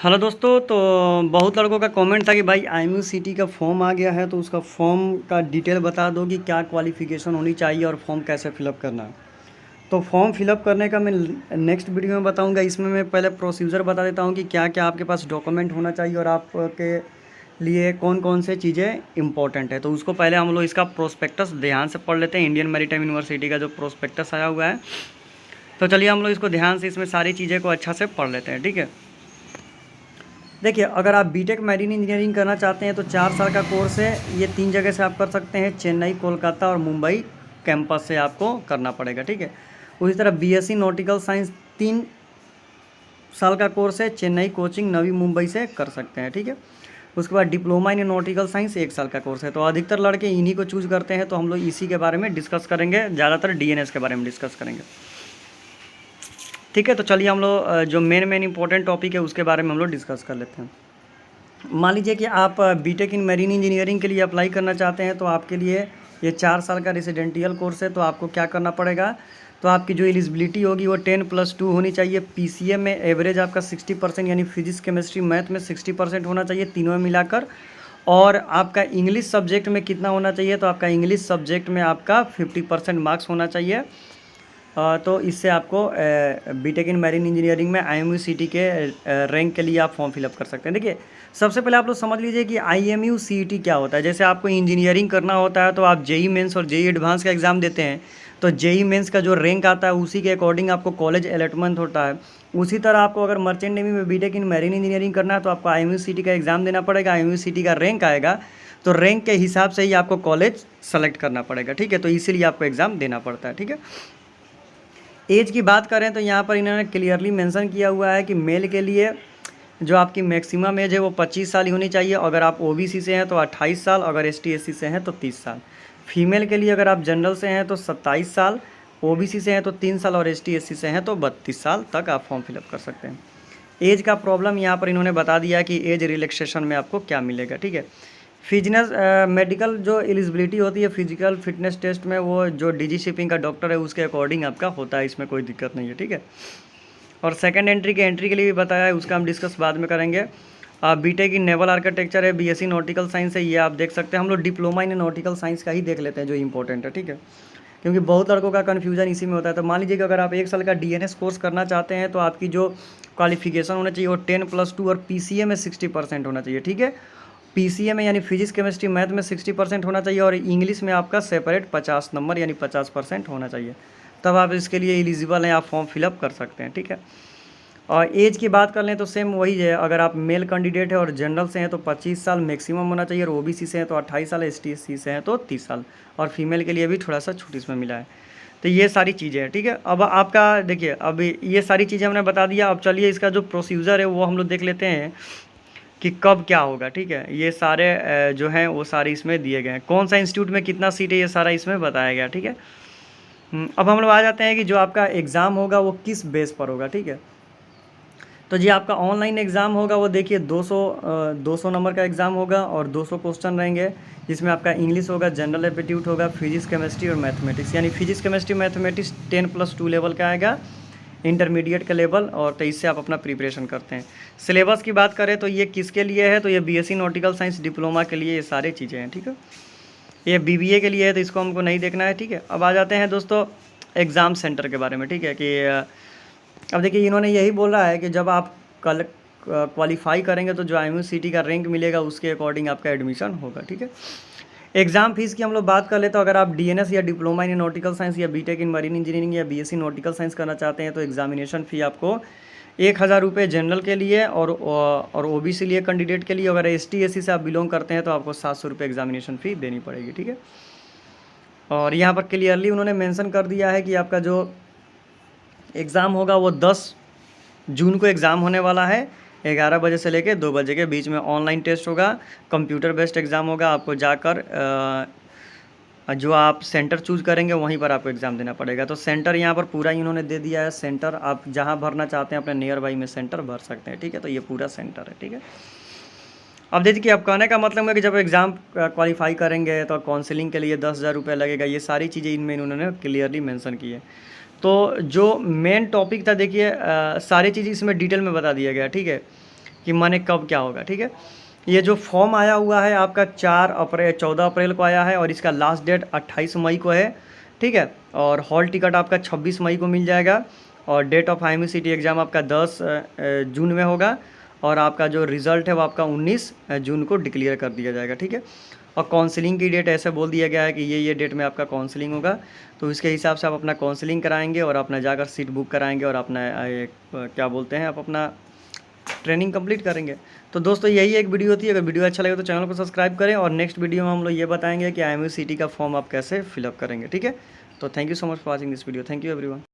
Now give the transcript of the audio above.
Hello दोस्तों। तो बहुत लड़कों का कमेंट था कि भाई IMU-CT का फॉर्म आ गया है, तो उसका फॉर्म का डिटेल बता दो कि क्या क्वालिफ़िकेशन होनी चाहिए और फॉर्म कैसे फिलअप करना है। तो फॉर्म फिलअप करने का मैं नेक्स्ट वीडियो में बताऊंगा। इसमें मैं पहले प्रोसीजर बता देता हूं कि क्या क्या आपके पास डॉक्यूमेंट होना चाहिए और आपके लिए कौन कौन से चीज़ें इंपॉर्टेंट है। तो उसको पहले हम लोग इसका प्रोस्पेक्टस ध्यान से पढ़ लेते हैं। इंडियन मैरीटाइम यूनिवर्सिटी का जो प्रोस्पेक्टस आया हुआ है, तो चलिए हम लोग इसको ध्यान से इसमें सारी चीज़ें को अच्छा से पढ़ लेते हैं। ठीक है, देखिए, अगर आप बीटेक मैरीन इंजीनियरिंग करना चाहते हैं तो 4 साल का कोर्स है। ये 3 जगह से आप कर सकते हैं, चेन्नई, कोलकाता और मुंबई कैंपस से आपको करना पड़ेगा। ठीक है, उसी तरह बीएससी नॉटिकल साइंस 3 साल का कोर्स है, चेन्नई, कोचिंग, नवी मुंबई से कर सकते हैं। ठीक है, उसके बाद डिप्लोमा इन नॉटिकल साइंस 1 साल का कोर्स है। तो अधिकतर लड़के इन्हीं को चूज करते हैं, तो हम लोग इसी के बारे में डिस्कस करेंगे, ज़्यादातर डीएनएस के बारे में डिस्कस करेंगे। ठीक है, तो चलिए हम लोग जो मेन इंपॉर्टेंट टॉपिक है उसके बारे में हम लोग डिस्कस कर लेते हैं। मान लीजिए कि आप बीटेक इन मैरीन इंजीनियरिंग के लिए अप्लाई करना चाहते हैं, तो आपके लिए ये 4 साल का रेसिडेंटियल कोर्स है। तो आपको क्या करना पड़ेगा, तो आपकी जो एलिजिबिलिटी होगी वो 10+2 होनी चाहिए। पीसीएम में एवरेज आपका 60%, यानी फिजिक्स, केमिस्ट्री, मैथ में 60% होना चाहिए, तीनों में मिलाकर। और आपका इंग्लिश सब्जेक्ट में कितना होना चाहिए, तो आपका इंग्लिश सब्जेक्ट में आपका 50% मार्क्स होना चाहिए। तो इससे आपको बीटेक इन मैरीन इंजीनियरिंग में IMU-CT के रैंक के लिए आप फॉर्म फिलअप कर सकते हैं। देखिए, सबसे पहले आप लोग समझ लीजिए कि IMU-CT क्या होता है। जैसे आपको इंजीनियरिंग करना होता है तो आप जेई मेंस और जेई एडवांस का एग्ज़ाम देते हैं, तो जेई मेंस का जो रैंक आता है उसी के अकॉर्डिंग आपको कॉलेज अलॉटमेंट होता है। उसी तरह आपको अगर मर्चेंट नेवी में बीटेक इन मैरीन इंजीनियरिंग करना है तो आपको IMU-CT का एग्ज़ाम देना पड़ेगा। IMU-CT का रैंक आएगा, तो रैंक के हिसाब से ही आपको कॉलेज सेलेक्ट करना पड़ेगा। ठीक है, तो इसीलिए आपको एग्ज़ाम देना पड़ता है। ठीक है, एज की बात करें तो यहाँ पर इन्होंने क्लियरली मेंशन किया हुआ है कि मेल के लिए जो आपकी मैक्सिमम एज है वो 25 साल ही होनी चाहिए। अगर आप ओबीसी से हैं तो 28 साल, अगर एसटी एससी से हैं तो 30 साल। फीमेल के लिए अगर आप जनरल से हैं तो 27 साल, ओबीसी से हैं तो 3 साल और एसटी एससी से हैं तो 32 साल तक आप फॉर्म फिलअप कर सकते हैं। एज का प्रॉब्लम यहाँ पर इन्होंने बता दिया कि एज रिलैक्सेशन में आपको क्या मिलेगा। ठीक है, फिटनेस मेडिकल जो एलिजिबिलिटी होती है फिजिकल फिटनेस टेस्ट में, वो जो डीजी शिपिंग का डॉक्टर है उसके अकॉर्डिंग आपका होता है, इसमें कोई दिक्कत नहीं है। ठीक है, और सेकंड एंट्री के लिए भी बताया है, उसका हम डिस्कस बाद में करेंगे। बीटेक इन नेवल आर्किटेक्चर है, बीएससी नॉटिकल साइंस है, ये आप देख सकते हैं। हम लोग डिप्लोमा इन नॉटिकल साइंस का ही देख लेते हैं जो इंपॉर्टेंट है। ठीक है, क्योंकि बहुत लड़कों का कन्फ्यूजन इसी में होता है। तो मान लीजिए कि अगर आप 1 साल का डीएनएस कोर्स करना चाहते हैं तो आपकी जो क्वालिफिकेशन होना चाहिए वो 10+2 और पीसीए में 60% होना चाहिए। ठीक है, पीसीए में यानी फिजिक्स, केमिस्ट्री, मैथ में 60% होना चाहिए और इंग्लिश में आपका सेपरेट 50 नंबर यानी 50% होना चाहिए, तब आप इसके लिए एलिजिबल हैं, आप फॉर्म फिलअप कर सकते हैं। ठीक है, और एज की बात कर लें तो सेम वही है। अगर आप मेल कैंडिडेट है और जनरल से हैं तो 25 साल मैक्सिमम होना चाहिए, और ओबीसी से हैं तो 28 साल, एसटी/एससी से हैं तो 30 साल, और फीमेल के लिए भी थोड़ा सा छूट इसमें मिला है। तो ये सारी चीज़ें हैं। ठीक है, अब आपका देखिए, अब ये सारी चीज़ें हमने बता दिया। अब चलिए इसका जो प्रोसीजर है वो हम लोग देख लेते हैं कि कब क्या होगा। ठीक है, ये सारे जो हैं वो सारे इसमें दिए गए हैं, कौन सा इंस्टीट्यूट में कितना सीट है ये सारा इसमें बताया गया। ठीक है, अब हम लोग आ जाते हैं कि जो आपका एग्ज़ाम होगा वो किस बेस पर होगा। ठीक है, तो जी आपका ऑनलाइन एग्ज़ाम होगा, वो देखिए 200 नंबर का एग्ज़ाम होगा और 200 क्वेश्चन रहेंगे, जिसमें आपका इंग्लिश होगा, जनरल एप्टीट्यूड होगा, फिजिक्स, केमिस्ट्री और मैथमेटिक्स। यानी फिजिक्स, केमिस्ट्री, मैथमेटिक्स 10+2 लेवल का आएगा, इंटरमीडिएट का लेवल, और तो इससे आप अपना प्रिपरेशन करते हैं। सिलेबस की बात करें तो ये किसके लिए है, तो ये बीएससी नॉटिकल साइंस डिप्लोमा के लिए ये सारी चीज़ें हैं। ठीक है, ये बीबीए के लिए है तो इसको हमको नहीं देखना है। ठीक है, अब आ जाते हैं दोस्तों एग्ज़ाम सेंटर के बारे में। ठीक है, कि अब देखिए इन्होंने यही बोला है कि जब आप कल क्वालिफाई करेंगे तो जो IMU-CT का रैंक मिलेगा उसके अकॉर्डिंग आपका एडमिशन होगा। ठीक है, एग्ज़ाम फीस की हम लोग बात कर ले तो अगर आप डीएनएस या डिप्लोमा इन नॉटिकल साइंस या बीटेक इन मरीन इंजीनियरिंग या बीएससी नॉटिकल साइंस करना चाहते हैं तो एग्जामिनेशन फ़ी आपको 1000 रुपये जनरल के लिए और ओबीसी लिए कैंडिडेट के लिए। अगर एसटी/एससी से आप बिलोंग करते हैं तो आपको 700 रुपये एग्जामिनेशन फ़ी देनी पड़ेगी। ठीक है, और यहाँ पर क्लियरली उन्होंने मेंशन कर दिया है कि आपका जो एग्ज़ाम होगा वो 10 जून को एग्ज़ाम होने वाला है, 11 बजे से लेकर 2 बजे के बीच में ऑनलाइन टेस्ट होगा, कंप्यूटर बेस्ड एग्ज़ाम होगा। आपको जाकर जो आप सेंटर चूज़ करेंगे वहीं पर आपको एग्ज़ाम देना पड़ेगा। तो सेंटर यहाँ पर पूरा इन्होंने दे दिया है, सेंटर आप जहाँ भरना चाहते हैं अपने नियर बाई में सेंटर भर सकते हैं। ठीक है, तो ये पूरा सेंटर है। ठीक है, अब देखिए कि अब कहने का मतलब है कि जब एग्ज़ाम क्वालिफाई करेंगे तो काउंसलिंग के लिए 10,000 रुपये लगेगा। ये सारी चीज़ें इनमें इन्होंने क्लियरली मेंशन की है। तो जो मेन टॉपिक था देखिए सारी चीज़ इसमें डिटेल में बता दिया गया। ठीक है, कि माने कब क्या होगा, ठीक है। ये जो फॉर्म आया हुआ है आपका 14 अप्रैल को आया है और इसका लास्ट डेट 28 मई को है, ठीक है। और हॉल टिकट आपका 26 मई को मिल जाएगा और डेट ऑफ IMCT एग्ज़ाम आपका 10 जून में होगा और आपका जो रिज़ल्ट है वो आपका 19 जून को डिक्लेयर कर दिया जाएगा, ठीक है। और काउंसलिंग की डेट ऐसे बोल दिया गया है कि ये डेट में आपका काउंसलिंग होगा, तो इसके हिसाब से आप अपना काउंसलिंग कराएंगे और अपना जाकर सीट बुक कराएंगे और अपना क्या बोलते हैं आप अपना ट्रेनिंग कंप्लीट करेंगे। तो दोस्तों यही एक वीडियो थी। अगर वीडियो अच्छा लगे तो चैनल को सब्सक्राइब करें और नेक्स्ट वीडियो में हम लोग ये बताएंगे कि IMCT का फॉर्म आप कैसे फिलअप करेंगे, ठीक है। तो thank you so much for watching this video. Thank you everyone.